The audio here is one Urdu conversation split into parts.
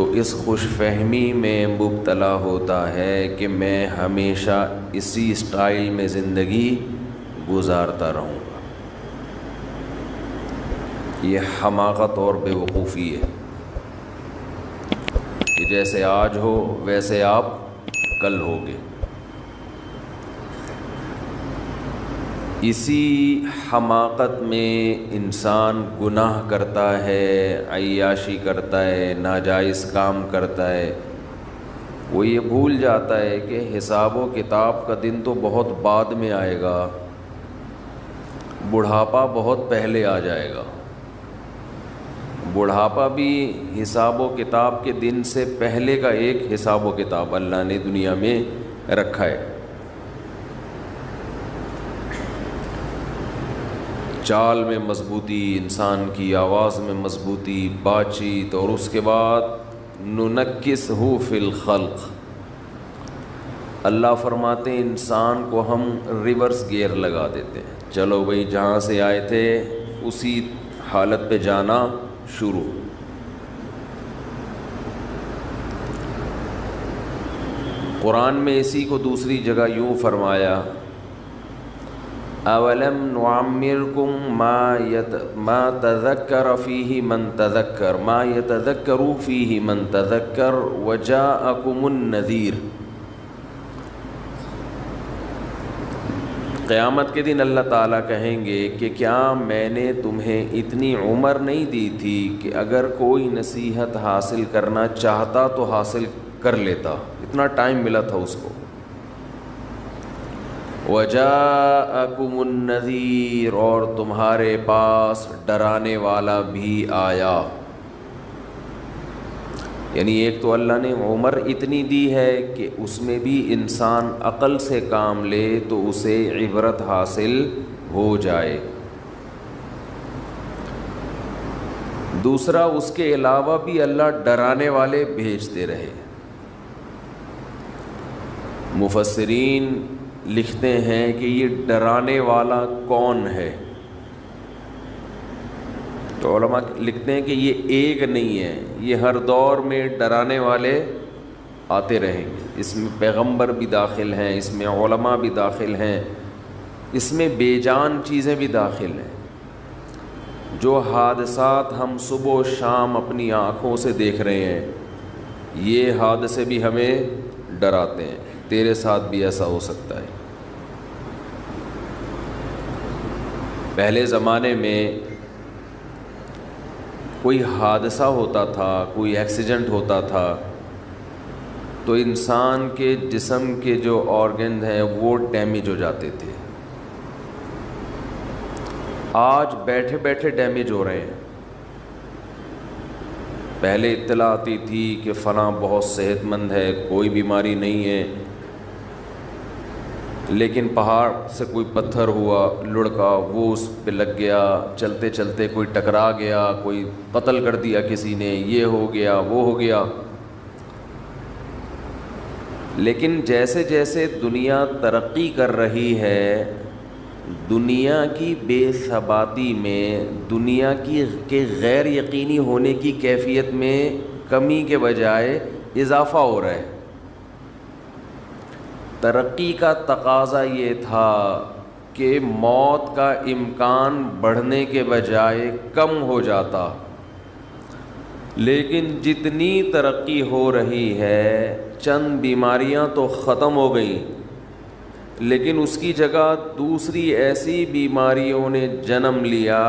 تو اس خوش فہمی میں مبتلا ہوتا ہے کہ میں ہمیشہ اسی اسٹائل میں زندگی گزارتا رہوں گا. یہ حماقت اور بیوقوفی ہے کہ جیسے آج ہو ویسے آپ کل ہوگے. اسی حماقت میں انسان گناہ کرتا ہے، عیاشی کرتا ہے، ناجائز کام کرتا ہے. وہ یہ بھول جاتا ہے کہ حساب و کتاب کا دن تو بہت بعد میں آئے گا، بڑھاپا بہت پہلے آ جائے گا. بڑھاپا بھی حساب و کتاب کے دن سے پہلے کا ایک حساب و کتاب اللہ نے دنیا میں رکھا ہے. چال میں مضبوطی، انسان کی آواز میں مضبوطی، بات چیت، اور اس کے بعد ننکسہ فی الخلق. اللہ فرماتے ہیں انسان کو ہم ریورس گیئر لگا دیتے ہیں. چلو بھئی جہاں سے آئے تھے اسی حالت پہ جانا شروع. قرآن میں اسی کو دوسری جگہ یوں فرمایا، اولم نعمرکم ما تذکر فیہ من تذکر ما یتذکر فیہ من تذکر وجاءکم النذیر. قیامت کے دن اللہ تعالیٰ کہیں گے کہ کیا میں نے تمہیں اتنی عمر نہیں دی تھی کہ اگر کوئی نصیحت حاصل کرنا چاہتا تو حاصل کر لیتا، اتنا ٹائم ملا تھا اس کو. وَجَاءَكُمُ النَّذِيرُ، اور تمہارے پاس ڈرانے والا بھی آیا. یعنی ایک تو اللہ نے عمر اتنی دی ہے کہ اس میں بھی انسان عقل سے کام لے تو اسے عبرت حاصل ہو جائے. دوسرا اس کے علاوہ بھی اللہ ڈرانے والے بھیجتے رہے. مفسرین لکھتے ہیں کہ یہ ڈرانے والا کون ہے؟ تو علماء لکھتے ہیں کہ یہ ایک نہیں ہے، یہ ہر دور میں ڈرانے والے آتے رہیں گے. اس میں پیغمبر بھی داخل ہیں، اس میں علماء بھی داخل ہیں، اس میں بے جان چیزیں بھی داخل ہیں. جو حادثات ہم صبح و شام اپنی آنکھوں سے دیکھ رہے ہیں، یہ حادثے بھی ہمیں ڈراتے ہیں. تیرے ساتھ بھی ایسا ہو سکتا ہے. پہلے زمانے میں کوئی حادثہ ہوتا تھا، کوئی ایکسیڈنٹ ہوتا تھا تو انسان کے جسم کے جو آرگن ہیں وہ ڈیمیج ہو جاتے تھے. آج بیٹھے بیٹھے ڈیمیج ہو رہے ہیں. پہلے اطلاع آتی تھی کہ فلاں بہت صحت مند ہے، کوئی بیماری نہیں ہے، لیکن پہاڑ سے کوئی پتھر ہوا لڑکا، وہ اس پہ لگ گیا، چلتے چلتے کوئی ٹکرا گیا، کوئی قتل کر دیا کسی نے، یہ ہو گیا وہ ہو گیا. لیکن جیسے جیسے دنیا ترقی کر رہی ہے، دنیا کی بے ثباتی میں، دنیا کے غیر یقینی ہونے کی کیفیت میں کمی کے بجائے اضافہ ہو رہا ہے. ترقی کا تقاضا یہ تھا کہ موت کا امکان بڑھنے کے بجائے کم ہو جاتا، لیکن جتنی ترقی ہو رہی ہے چند بیماریاں تو ختم ہو گئیں، لیکن اس کی جگہ دوسری ایسی بیماریوں نے جنم لیا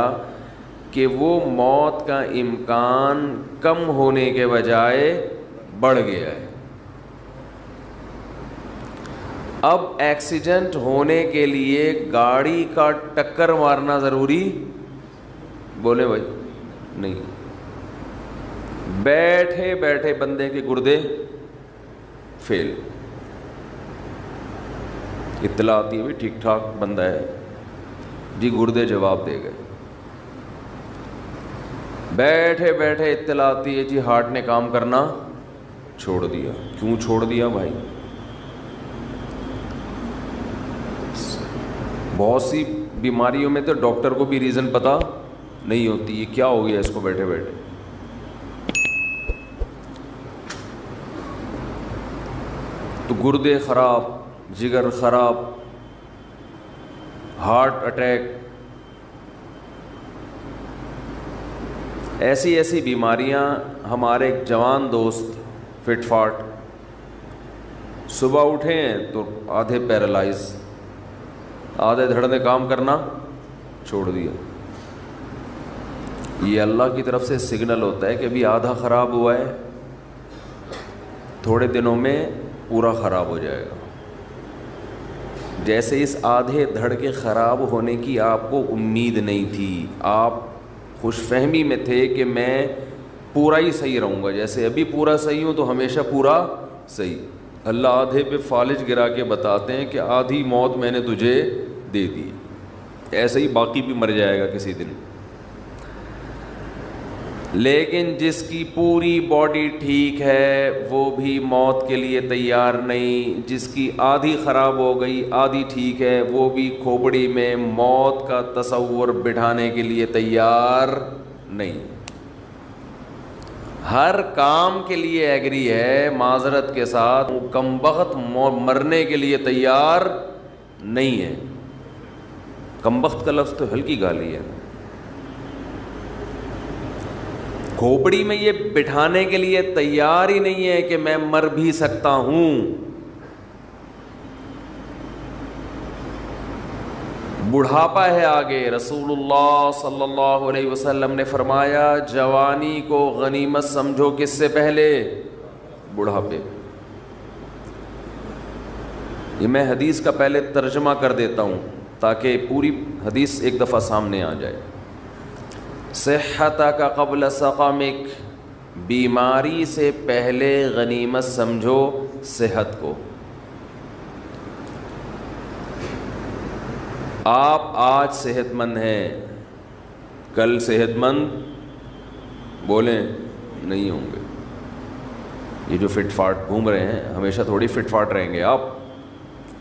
کہ وہ موت کا امکان کم ہونے کے بجائے بڑھ گیا ہے. اب ایکسیڈنٹ ہونے کے لیے گاڑی کا ٹکر مارنا ضروری؟ بولے بھائی نہیں. بیٹھے بیٹھے بندے کے گردے فیل. اطلاع آتی ہے بھی ٹھیک ٹھاک بندہ ہے جی، گردے جواب دے گئے. بیٹھے بیٹھے اطلاع آتی ہے جی ہارٹ نے کام کرنا چھوڑ دیا. کیوں چھوڑ دیا بھائی؟ بہت سی بیماریوں میں تو ڈاکٹر کو بھی ریزن پتہ نہیں ہوتی، یہ کیا ہو گیا اس کو بیٹھے بیٹھے. تو گردے خراب، جگر خراب، ہارٹ اٹیک، ایسی ایسی بیماریاں. ہمارے ایک جوان دوست فٹ فاٹ، صبح اٹھے ہیں تو آدھے پیرالائز، آدھے دھڑ نے کام کرنا چھوڑ دیا. یہ اللہ کی طرف سے سگنل ہوتا ہے کہ ابھی آدھا خراب ہوا ہے، تھوڑے دنوں میں پورا خراب ہو جائے گا. جیسے اس آدھے دھڑ کے خراب ہونے کی آپ کو امید نہیں تھی، آپ خوش فہمی میں تھے کہ میں پورا ہی صحیح رہوں گا، جیسے ابھی پورا صحیح ہوں تو ہمیشہ پورا صحیح. اللہ آدھے پہ فالج گرا کے بتاتے ہیں کہ آدھی موت میں نے تجھے دے دی، ایسے ہی باقی بھی مر جائے گا کسی دن. لیکن جس کی پوری باڈی ٹھیک ہے وہ بھی موت کے لیے تیار نہیں، جس کی آدھی خراب ہو گئی آدھی ٹھیک ہے وہ بھی کھوپڑی میں موت کا تصور بٹھانے کے لیے تیار نہیں. ہر کام کے لیے ایگری ہے، معذرت کے ساتھ کمبخت مرنے کے لیے تیار نہیں ہے. کمبخت کا لفظ تو ہلکی گالی ہے، کھوپڑی میں یہ بٹھانے کے لیے تیار ہی نہیں ہے کہ میں مر بھی سکتا ہوں. بڑھاپا ہے آگے. رسول اللہ صلی اللہ علیہ وسلم نے فرمایا جوانی کو غنیمت سمجھو، کس سے پہلے؟ بڑھاپے. یہ میں حدیث کا پہلے ترجمہ کر دیتا ہوں تاکہ پوری حدیث ایک دفعہ سامنے آ جائے. صحتک قبل سقمک، بیماری سے پہلے غنیمت سمجھو صحت کو. آپ آج صحت مند ہیں، کل صحت مند بولیں نہیں ہوں گے. یہ جو فٹ فاٹ گھوم رہے ہیں ہمیشہ تھوڑی فٹ فاٹ رہیں گے. آپ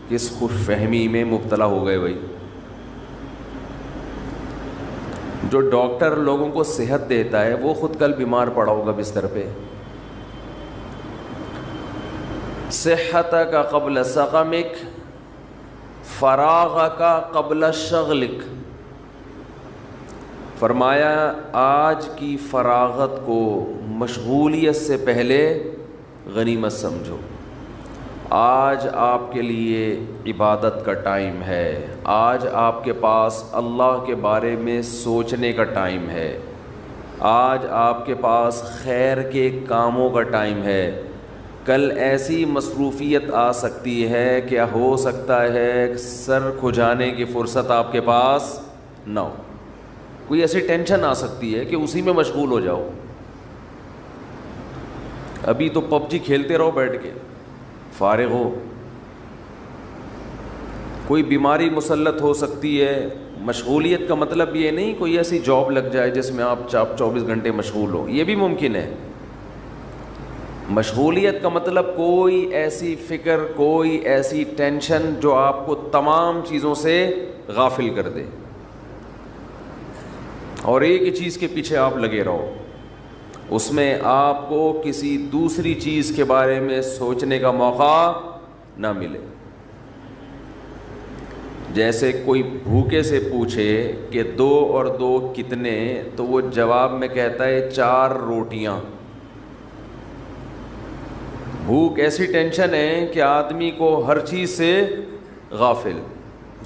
کس خوش فہمی میں مبتلا ہو گئے بھائی. جو ڈاکٹر لوگوں کو صحت دیتا ہے وہ خود کل بیمار پڑا ہوگا بستر پہ. صحتک قبل سقمک، فراغک قبل شغلک. فرمایا آج کی فراغت کو مشغولیت سے پہلے غنیمت سمجھو. آج آپ کے لیے عبادت کا ٹائم ہے، آج آپ کے پاس اللہ کے بارے میں سوچنے کا ٹائم ہے، آج آپ کے پاس خیر کے کاموں کا ٹائم ہے. کل ایسی مصروفیت آ سکتی ہے کہ ہو سکتا ہے سر کھجانے کی فرصت آپ کے پاس نہ ہو. کوئی ایسی ٹینشن آ سکتی ہے کہ اسی میں مشغول ہو جاؤ. ابھی تو پب جی کھیلتے رہو بیٹھ کے، فارغ ہو. کوئی بیماری مسلط ہو سکتی ہے. مشغولیت کا مطلب یہ نہیں کوئی ایسی جاب لگ جائے جس میں آپ 24 گھنٹے مشغول ہو، یہ بھی ممکن ہے. مشغولیت کا مطلب کوئی ایسی فکر، کوئی ایسی ٹینشن جو آپ کو تمام چیزوں سے غافل کر دے اور ایک ہی چیز کے پیچھے آپ لگے رہو، اس میں آپ کو کسی دوسری چیز کے بارے میں سوچنے کا موقع نہ ملے. جیسے کوئی بھوکے سے پوچھے کہ 2 اور 2 کتنے، تو وہ جواب میں کہتا ہے 4 روٹیاں. بھوک ایسی ٹینشن ہے کہ آدمی کو ہر چیز سے غافل،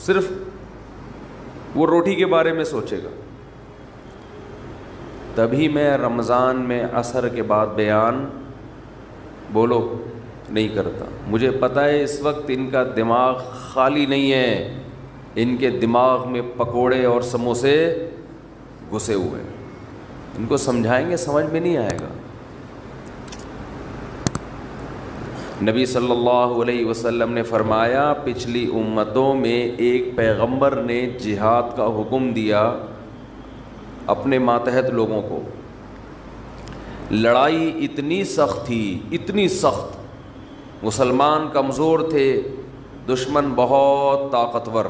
صرف وہ روٹی کے بارے میں سوچے گا. تبھی میں رمضان میں عصر کے بعد بیان بولو نہیں کرتا. مجھے پتہ ہے اس وقت ان کا دماغ خالی نہیں ہے، ان کے دماغ میں پکوڑے اور سموسے گھسے ہوئے ہیں. ان کو سمجھائیں گے سمجھ میں نہیں آئے گا. نبی صلی اللہ علیہ وسلم نے فرمایا پچھلی امتوں میں ایک پیغمبر نے جہاد کا حکم دیا اپنے ماتحت لوگوں کو. لڑائی اتنی سخت تھی، اتنی سخت، مسلمان کمزور تھے، دشمن بہت طاقتور.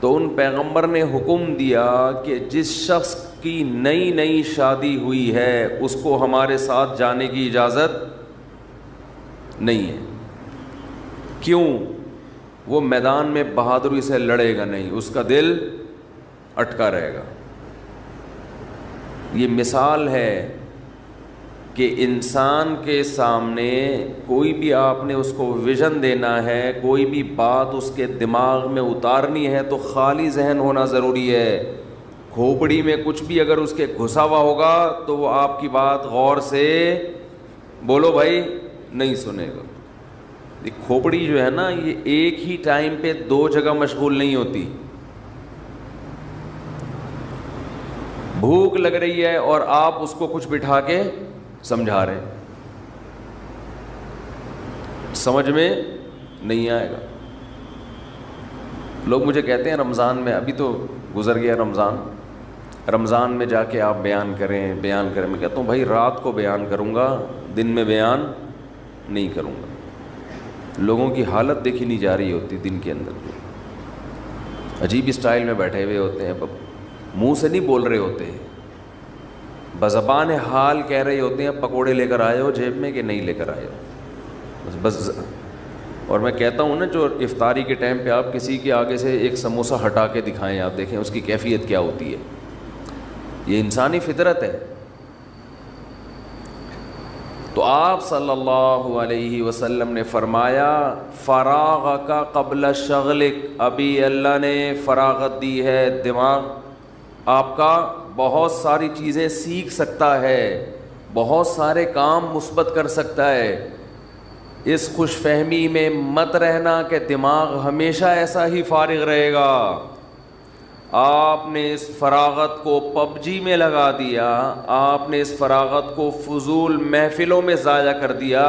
تو ان پیغمبر نے حکم دیا کہ جس شخص کی نئی نئی شادی ہوئی ہے اس کو ہمارے ساتھ جانے کی اجازت نہیں ہے. کیوں؟ وہ میدان میں بہادری سے لڑے گا نہیں، اس کا دل اٹکا رہے گا۔ یہ مثال ہے کہ انسان کے سامنے کوئی بھی آپ نے اس کو ویژن دینا ہے، کوئی بھی بات اس کے دماغ میں اتارنی ہے تو خالی ذہن ہونا ضروری ہے۔ کھوپڑی میں کچھ بھی اگر اس کے گھسا ہوا ہوگا تو وہ آپ کی بات غور سے بولو بھائی نہیں سنے گا۔ یہ کھوپڑی جو ہے نا، یہ ایک ہی ٹائم پہ دو جگہ مشغول نہیں ہوتی۔ بھوک لگ رہی ہے اور آپ اس کو کچھ بٹھا کے سمجھا رہے ہیں، سمجھ میں نہیں آئے گا۔ لوگ مجھے کہتے ہیں رمضان میں، ابھی تو گزر گیا رمضان میں جا کے آپ بیان کریں۔ میں کہتا ہوں بھائی رات کو بیان کروں گا، دن میں بیان نہیں کروں گا۔ لوگوں کی حالت دیکھی نہیں جا رہی ہوتی، دن کے اندر عجیب اسٹائل میں بیٹھے ہوئے ہوتے ہیں، منہ سے نہیں بول رہے ہوتے، بزبان حال کہہ رہے ہوتے ہیں پکوڑے لے کر آئے ہو جیب میں کہ نہیں لے کر آئے ہو بس۔ اور میں کہتا ہوں نا، جو افطاری کے ٹائم پہ آپ کسی کے آگے سے ایک سموسہ ہٹا کے دکھائیں، آپ دیکھیں اس کی کیفیت کیا ہوتی ہے۔ یہ انسانی فطرت ہے۔ تو آپ صلی اللہ علیہ وسلم نے فرمایا فراغک قبل شغلک، ابھی اللہ نے فراغت دی ہے، دماغ آپ کا بہت ساری چیزیں سیکھ سکتا ہے، بہت سارے کام مثبت کر سکتا ہے۔ اس خوش فہمی میں مت رہنا کہ دماغ ہمیشہ ایسا ہی فارغ رہے گا۔ آپ نے اس فراغت کو پب جی میں لگا دیا، آپ نے اس فراغت کو فضول محفلوں میں ضائع کر دیا،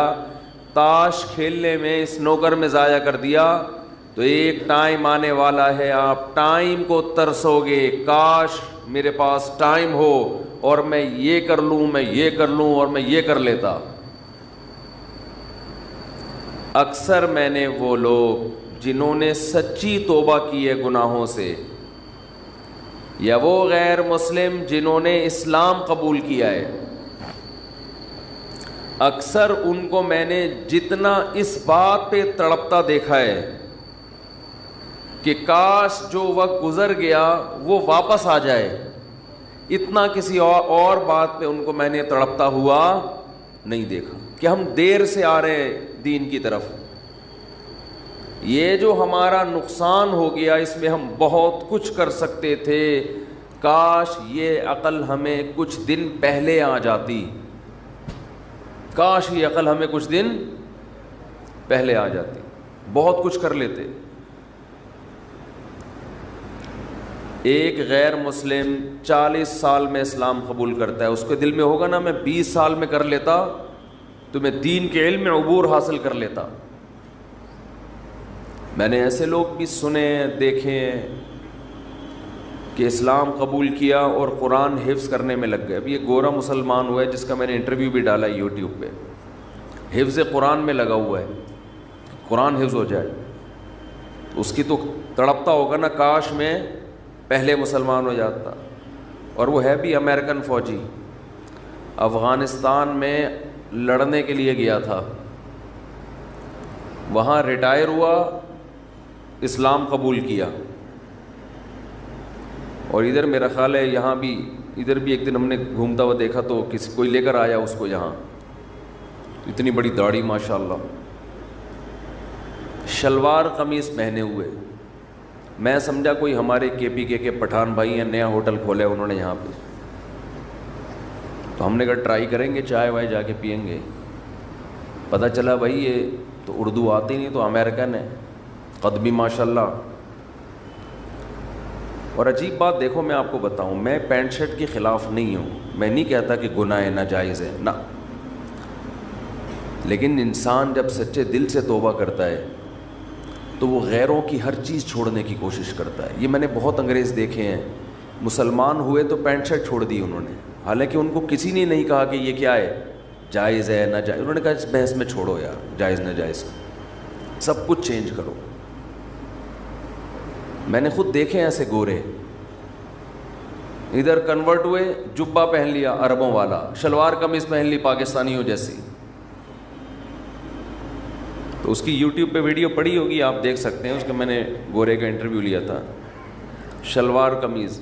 تاش کھیلنے میں، اسنوکر میں ضائع کر دیا، تو ایک ٹائم آنے والا ہے آپ ٹائم کو ترسو گے، کاش میرے پاس ٹائم ہو اور میں یہ کر لوں، میں یہ کر لوں اور میں یہ کر لیتا۔ اکثر میں نے وہ لوگ جنہوں نے سچی توبہ کی ہے گناہوں سے، یا وہ غیر مسلم جنہوں نے اسلام قبول کیا ہے، اکثر ان کو میں نے جتنا اس بات پہ تڑپتا دیکھا ہے کہ کاش جو وقت گزر گیا وہ واپس آ جائے، اتنا کسی اور بات پہ ان کو میں نے تڑپتا ہوا نہیں دیکھا کہ ہم دیر سے آ رہے ہیں دین کی طرف۔ یہ جو ہمارا نقصان ہو گیا، اس میں ہم بہت کچھ کر سکتے تھے، کاش یہ عقل ہمیں کچھ دن پہلے آ جاتی، کاش یہ عقل ہمیں کچھ دن پہلے آ جاتی، بہت کچھ کر لیتے۔ ایک غیر مسلم 40 سال میں اسلام قبول کرتا ہے، اس کے دل میں ہوگا نا میں 20 سال میں کر لیتا تو میں دین کے علم میں عبور حاصل کر لیتا۔ میں نے ایسے لوگ بھی سنے دیکھے کہ اسلام قبول کیا اور قرآن حفظ کرنے میں لگ گئے۔ ابھی ایک گورا مسلمان ہوا ہے جس کا میں نے انٹرویو بھی ڈالا ہے یوٹیوب پہ، حفظ قرآن میں لگا ہوا ہے، قرآن حفظ ہو جائے۔ اس کی تو تڑپتا ہوگا نا کاش میں پہلے مسلمان ہو جاتا۔ اور وہ ہے بھی امریکن فوجی، افغانستان میں لڑنے کے لیے گیا تھا، وہاں ریٹائر ہوا، اسلام قبول کیا۔ اور ادھر میرا خیال ہے یہاں بھی، ادھر بھی ایک دن ہم نے گھومتا ہوا دیکھا تو کوئی لے کر آیا اس کو یہاں، اتنی بڑی داڑھی ماشاءاللہ، شلوار قمیص پہنے ہوئے۔ میں سمجھا کوئی ہمارے کے پی کے پٹھان بھائی ہیں، نیا ہوٹل کھولے انہوں نے یہاں پہ، تو ہم نے کہا ٹرائی کریں گے، چائے وائے جا کے پئیں گے۔ پتہ چلا بھائی یہ تو اردو آتی نہیں، تو امریکن ہے، قد بھی ماشاءاللہ۔ اور عجیب بات دیکھو، میں آپ کو بتاؤں، میں پینٹ شرٹ کے خلاف نہیں ہوں، میں نہیں کہتا کہ گناہ ہے، ناجائز ہے، نہ، لیکن انسان جب سچے دل سے توبہ کرتا ہے تو وہ غیروں کی ہر چیز چھوڑنے کی کوشش کرتا ہے۔ یہ میں نے بہت انگریز دیکھے ہیں، مسلمان ہوئے تو پینٹ شرٹ چھوڑ دی انہوں نے، حالانکہ ان کو کسی نے نہیں کہا کہ یہ کیا ہے، جائز ہے ناجائز، انہوں نے کہا اس بحث میں چھوڑو یار، جائز ناجائز سب کچھ چینج کرو۔ میں نے خود دیکھے ایسے گورے، ادھر کنورٹ ہوئے، جبہ پہن لیا عربوں والا، شلوار قمیض پہن لی پاکستانیوں جیسی، تو اس کی یوٹیوب پہ ویڈیو پڑی ہوگی, آپ دیکھ سکتے ہیں, اس کا میں نے گورے کا انٹرویو لیا تھا. شلوار قمیض.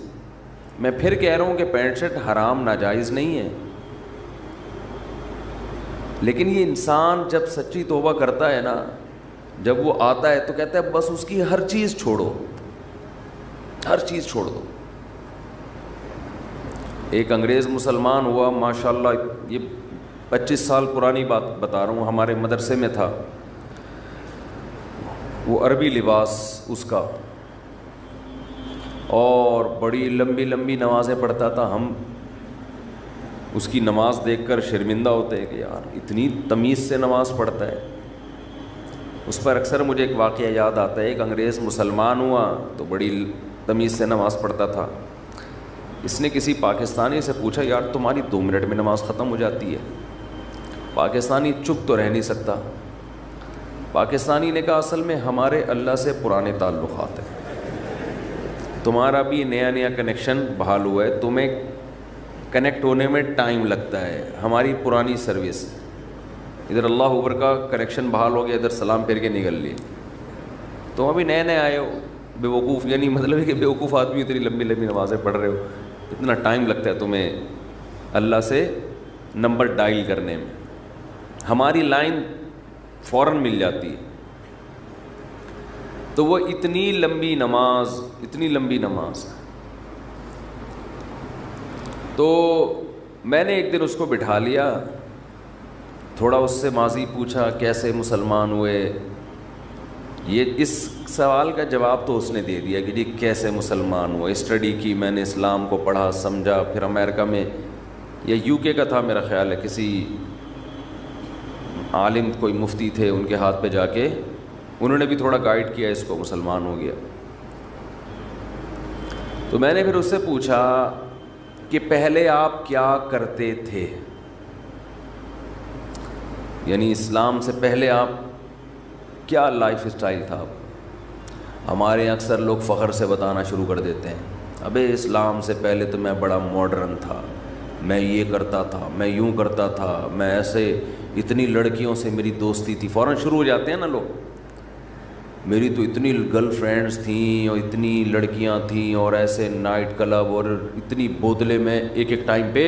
میں پھر کہہ رہا ہوں کہ پینٹ شرٹ حرام ناجائز نہیں ہے, لیکن یہ انسان جب سچی توبہ کرتا ہے نا, جب وہ آتا ہے تو کہتا ہے بس اس کی ہر چیز چھوڑو, ہر چیز چھوڑ دو. ایک انگریز مسلمان ہوا ماشاءاللہ, یہ 25 سال پرانی بات بتا رہا ہوں, ہمارے مدرسے میں تھا, وہ عربی لباس اس کا, اور بڑی لمبی لمبی نمازیں پڑھتا تھا. ہم اس کی نماز دیکھ کر شرمندہ ہوتے ہیں کہ یار اتنی تمیز سے نماز پڑھتا ہے. اس پر اکثر مجھے ایک واقعہ یاد آتا ہے. ایک انگریز مسلمان ہوا تو بڑی تمیز سے نماز پڑھتا تھا. اس نے کسی پاکستانی سے پوچھا یار تمہاری 2 منٹ میں نماز ختم ہو جاتی ہے. پاکستانی چپ تو رہ نہیں سکتا. پاکستانی نے کہا اصل میں ہمارے اللہ سے پرانے تعلقات ہیں, تمہارا بھی نیا نیا کنیکشن بحال ہوا ہے, تمہیں کنیکٹ ہونے میں ٹائم لگتا ہے. ہماری پرانی سروس, ادھر اللہ اوپر کا کنیکشن بحال ہو گیا, ادھر سلام پھیر کے نکل لیے. تم ابھی نئے نئے آئے ہو, بے وقوف, یعنی مطلب ہے کہ بے وقوف آدمی اتنی لمبی لمبی نمازیں پڑھ رہے ہو, اتنا ٹائم لگتا ہے تمہیں اللہ سے نمبر ڈائل کرنے میں. ہماری لائن فوراً مل جاتی ہے. تو وہ اتنی لمبی نماز, اتنی لمبی نماز. تو میں نے ایک دن اس کو بٹھا لیا, تھوڑا اس سے ماضی پوچھا, کیسے مسلمان ہوئے. یہ اس سوال کا جواب تو اس نے دے دیا کہ جی کیسے مسلمان ہوئے, اسٹڈی کی میں نے, اسلام کو پڑھا سمجھا. پھر امریکہ میں یا UK کا تھا میرا خیال ہے, کسی عالم کوئی مفتی تھے, ان کے ہاتھ پہ جا کے انہوں نے بھی تھوڑا گائیڈ کیا, اس کو مسلمان ہو گیا. تو میں نے پھر اس سے پوچھا کہ پہلے آپ کیا کرتے تھے, یعنی اسلام سے پہلے آپ کیا لائف اسٹائل تھا. ہمارے اکثر لوگ فخر سے بتانا شروع کر دیتے ہیں, ابے اسلام سے پہلے تو میں بڑا ماڈرن تھا, میں یہ کرتا تھا, میں یوں کرتا تھا, میں ایسے, اتنی لڑکیوں سے میری دوستی تھی. فوراً شروع ہو جاتے ہیں نا لوگ, میری تو اتنی گرل فرینڈز تھیں اور اتنی لڑکیاں تھیں اور ایسے نائٹ کلب, اور اتنی بوتلیں میں ایک ایک ٹائم پہ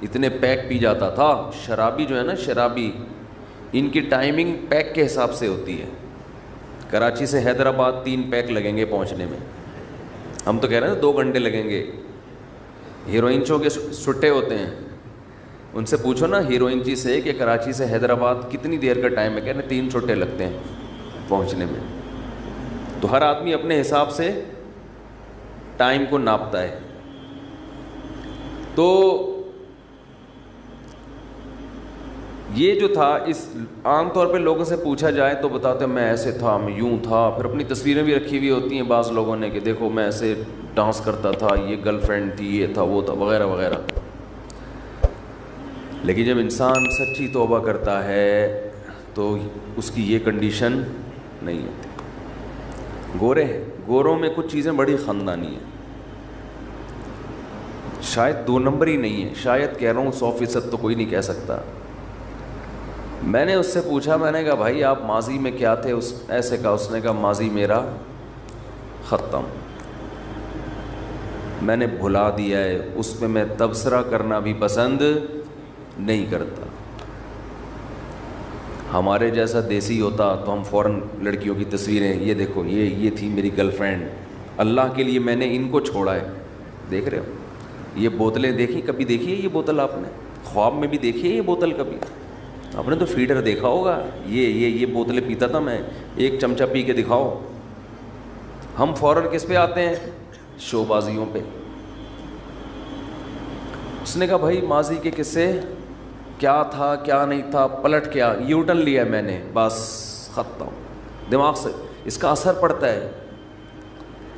اتنے پیک پی جاتا تھا. شرابی جو ہے نا, شرابی, ان کی ٹائمنگ پیک کے حساب سے ہوتی ہے. کراچی سے حیدرآباد 3 پیک لگیں گے پہنچنے میں, ہم تو کہہ رہے ہیں 2 گھنٹے لگیں گے. ہیروئن چو کے سٹے ہوتے ہیں, ان سے پوچھو نا ہیروئن چی سے کہ کراچی سے حیدرآباد کتنی دیر کا ٹائم ہے, کہہ رہے 3 چھٹے لگتے ہیں پہنچنے میں. تو ہر آدمی اپنے حساب سے ٹائم کو ناپتا ہے. تو یہ جو تھا, اس عام طور پہ لوگوں سے پوچھا جائے تو بتاتے ہیں میں ایسے تھا, میں یوں تھا. پھر اپنی تصویریں بھی رکھی ہوئی ہوتی ہیں بعض لوگوں نے کہ دیکھو میں ایسے ڈانس کرتا تھا, یہ گرل فرینڈ تھی, یہ تھا, وہ تھا, وغیرہ وغیرہ. لیکن جب انسان سچی توبہ کرتا ہے تو اس کی یہ کنڈیشن نہیں ہوتی. گورے ہیں, گوروں میں کچھ چیزیں بڑی خاندانی ہیں, شاید 2 نمبر ہی نہیں ہے, شاید کہہ رہا ہوں 100% تو کوئی نہیں کہہ سکتا. میں نے اس سے پوچھا, میں نے کہا بھائی آپ ماضی میں کیا تھے, اس ایسے کہا, اس نے کہا ماضی میرا ختم, میں نے بھلا دیا ہے, اس پہ میں تبصرہ کرنا بھی پسند نہیں کرتا. ہمارے جیسا دیسی ہوتا تو ہم فوراً لڑکیوں کی تصویریں, یہ دیکھو یہ تھی میری گرل فرینڈ, اللہ کے لیے میں نے ان کو چھوڑا ہے. دیکھ رہے ہو یہ بوتلیں دیکھی, کبھی دیکھی ہے یہ بوتل آپ نے, خواب میں بھی دیکھی ہے یہ بوتل کبھی, آپ نے تو فیڈر دیکھا ہوگا, یہ بوتلیں پیتا تھا میں, 1 چمچہ پی کے دکھاؤ. ہم فوراً کس پہ آتے ہیں, شو بازیوں پہ. اس نے کہا بھائی ماضی کے قصے کیا تھا کیا نہیں تھا, پلٹ کیا, یو ٹرن لیا میں نے, بس ختم. دماغ سے اس کا اثر پڑتا ہے.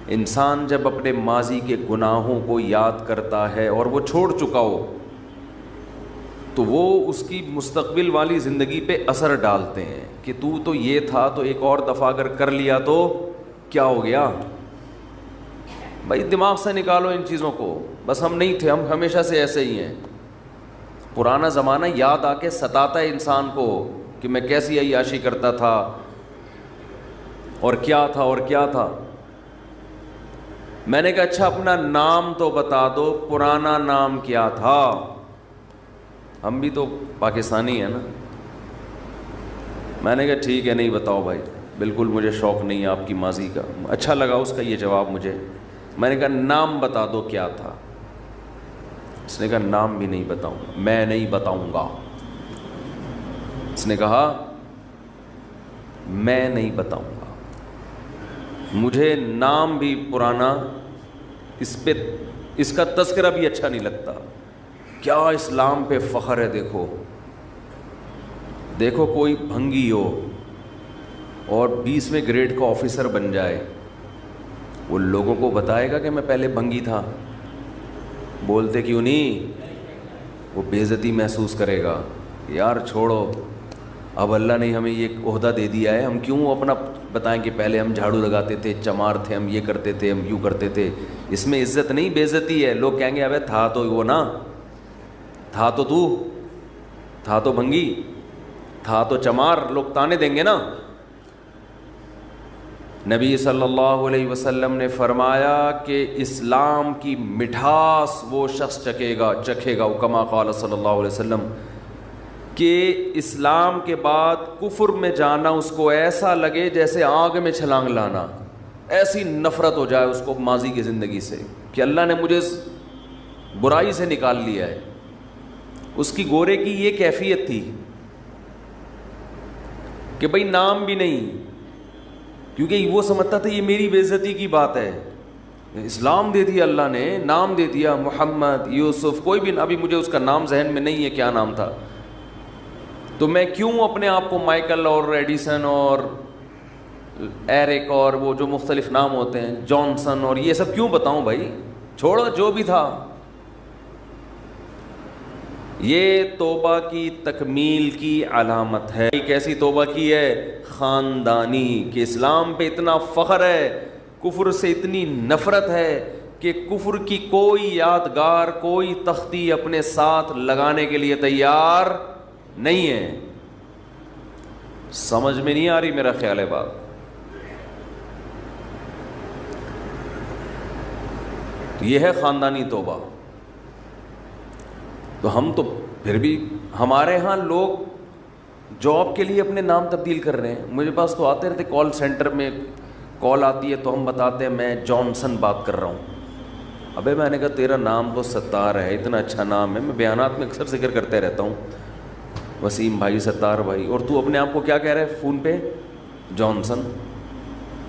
انسان جب اپنے ماضی کے گناہوں کو یاد کرتا ہے اور وہ چھوڑ چکا ہو تو وہ اس کی مستقبل والی زندگی پہ اثر ڈالتے ہیں کہ تو یہ تھا, تو ایک اور دفعہ اگر کر لیا تو کیا ہو گیا. بھائی دماغ سے نکالو ان چیزوں کو, بس ہم نہیں تھے, ہم ہمیشہ سے ایسے ہی ہیں. پرانا زمانہ یاد آ کے ستاتا ہے انسان کو کہ میں کیسی عیاشی کرتا تھا اور کیا تھا اور کیا تھا. میں نے کہا اچھا اپنا نام تو بتا دو, پرانا نام کیا تھا؟ ہم بھی تو پاکستانی ہیں نا. میں نے کہا ٹھیک ہے نہیں بتاؤ بھائی, بالکل مجھے شوق نہیں ہے آپ کی ماضی کا. اچھا لگا اس کا یہ جواب مجھے. میں نے کہا نام بتا دو کیا تھا؟ اس نے کہا نام بھی نہیں بتاؤں گا, میں نہیں بتاؤں گا. اس نے کہا میں نہیں بتاؤں گا, مجھے نام بھی پرانا, اس کا تذکرہ بھی اچھا نہیں لگتا. کیا اسلام پہ فخر ہے. دیکھو کوئی بھنگی ہو اور 20ویں گریڈ کا آفیسر بن جائے, وہ لوگوں کو بتائے گا کہ میں پہلے بھنگی تھا؟ بولتے کیوں نہیں؟ وہ بے عزتی محسوس کرے گا. یار چھوڑو, اب اللہ نے ہمیں یہ عہدہ دے دیا ہے, ہم کیوں اپنا بتائیں کہ پہلے ہم جھاڑو لگاتے تھے, چمار تھے, ہم یہ کرتے تھے, ہم یوں کرتے تھے. اس میں عزت نہیں بے عزتی ہے. لوگ کہیں گے ابے تھا تو وہ نا, تھا تو بھنگی, تھا تو چمار, لوگ تانے دیں گے نا. نبی صلی اللہ علیہ وسلم نے فرمایا کہ اسلام کی مٹھاس وہ شخص چکھے گا, کما قال صلی اللہ علیہ وسلم, کہ اسلام کے بعد کفر میں جانا اس کو ایسا لگے جیسے آگ میں چھلانگ لانا. ایسی نفرت ہو جائے اس کو ماضی کی زندگی سے کہ اللہ نے مجھے اس برائی سے نکال لیا ہے. اس کی گورے کی یہ کیفیت تھی کہ بھئی نام بھی نہیں, کیونکہ وہ سمجھتا تھا یہ میری بے عزتی کی بات ہے. اسلام دے دیا اللہ نے, نام دے دیا محمد, یوسف, کوئی بھی, ابھی مجھے اس کا نام ذہن میں نہیں ہے کیا نام تھا. تو میں کیوں اپنے آپ کو مائیکل اور ایڈیسن اور ایرک اور وہ جو مختلف نام ہوتے ہیں, جانسن اور یہ سب کیوں بتاؤں بھائی؟ چھوڑو جو بھی تھا. یہ توبہ کی تکمیل کی علامت ہے. کیسی توبہ کی ہے؟ خاندانی, کہ اسلام پہ اتنا فخر ہے, کفر سے اتنی نفرت ہے کہ کفر کی کوئی یادگار, کوئی تختی اپنے ساتھ لگانے کے لیے تیار نہیں ہے. سمجھ میں نہیں آ رہی میرا خیال ہے بات؟ تو یہ ہے خاندانی توبہ. تو ہم تو پھر بھی, ہمارے ہاں لوگ جاب کے لیے اپنے نام تبدیل کر رہے ہیں. مجھے پاس تو آتے رہتے, کال سینٹر میں کال آتی ہے تو ہم بتاتے ہیں میں جانسن بات کر رہا ہوں. ابے میں نے کہا تیرا نام تو ستار ہے, اتنا اچھا نام ہے, میں بیانات میں اکثر ذکر کرتے رہتا ہوں, وسیم بھائی, ستار بھائی, اور تو اپنے آپ کو کیا کہہ رہے ہے فون پہ؟ جانسن.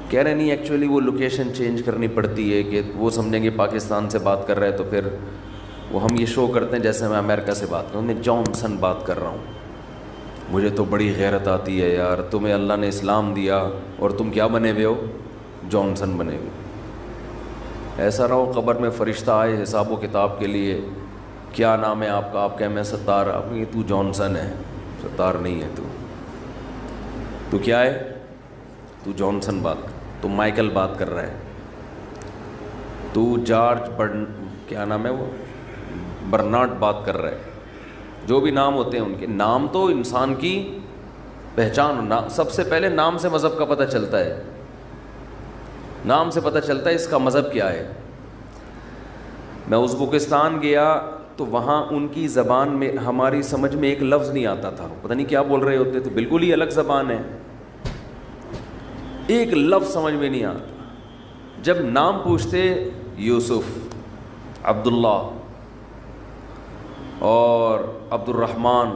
کہہ رہے نہیں, ایکچولی وہ لوکیشن چینج کرنی پڑتی ہے کہ وہ سمجھیں گے پاکستان سے بات کر رہے ہیں, تو پھر وہ ہم یہ شو کرتے ہیں جیسے میں امریکہ سے بات کروں, میں جانسن بات کر رہا ہوں. مجھے تو بڑی غیرت آتی ہے یار, تمہیں اللہ نے اسلام دیا اور تم کیا بنے ہوئے ہو؟ جانسن بنے ہوئے. ایسا رہو قبر میں فرشتہ آئے حساب و کتاب کے لیے, کیا نام ہے آپ کا؟ آپ کہیں میں ستار. آپ کہیں تو جانسن ہے, ستار نہیں ہے. تو کیا ہے؟ تو جانسن بات, تو مائیکل بات کر رہا ہے, تو جارج کیا نام ہے وہ, برنارڈ بات کر رہا ہے. جو بھی نام ہوتے ہیں ان کے نام تو انسان کی پہچان, سب سے پہلے نام سے مذہب کا پتہ چلتا ہے. نام سے پتہ چلتا ہے اس کا مذہب کیا ہے. میں ازبکستان گیا تو وہاں ان کی زبان میں ہماری سمجھ میں ایک لفظ نہیں آتا تھا, پتہ نہیں کیا بول رہے ہوتے, تو بالکل ہی الگ زبان ہے, ایک لفظ سمجھ میں نہیں آتا. جب نام پوچھتے یوسف, عبداللہ اور عبد الرحمن,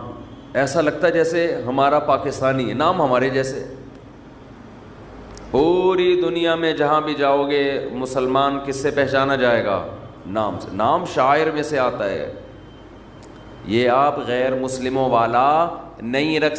ایسا لگتا جیسے ہمارا پاکستانی ہے, نام ہمارے جیسے. پوری دنیا میں جہاں بھی جاؤ گے مسلمان کس سے پہچانا جائے گا؟ نام سے. نام شاعر میں سے آتا ہے. یہ آپ غیر مسلموں والا نہیں رکھ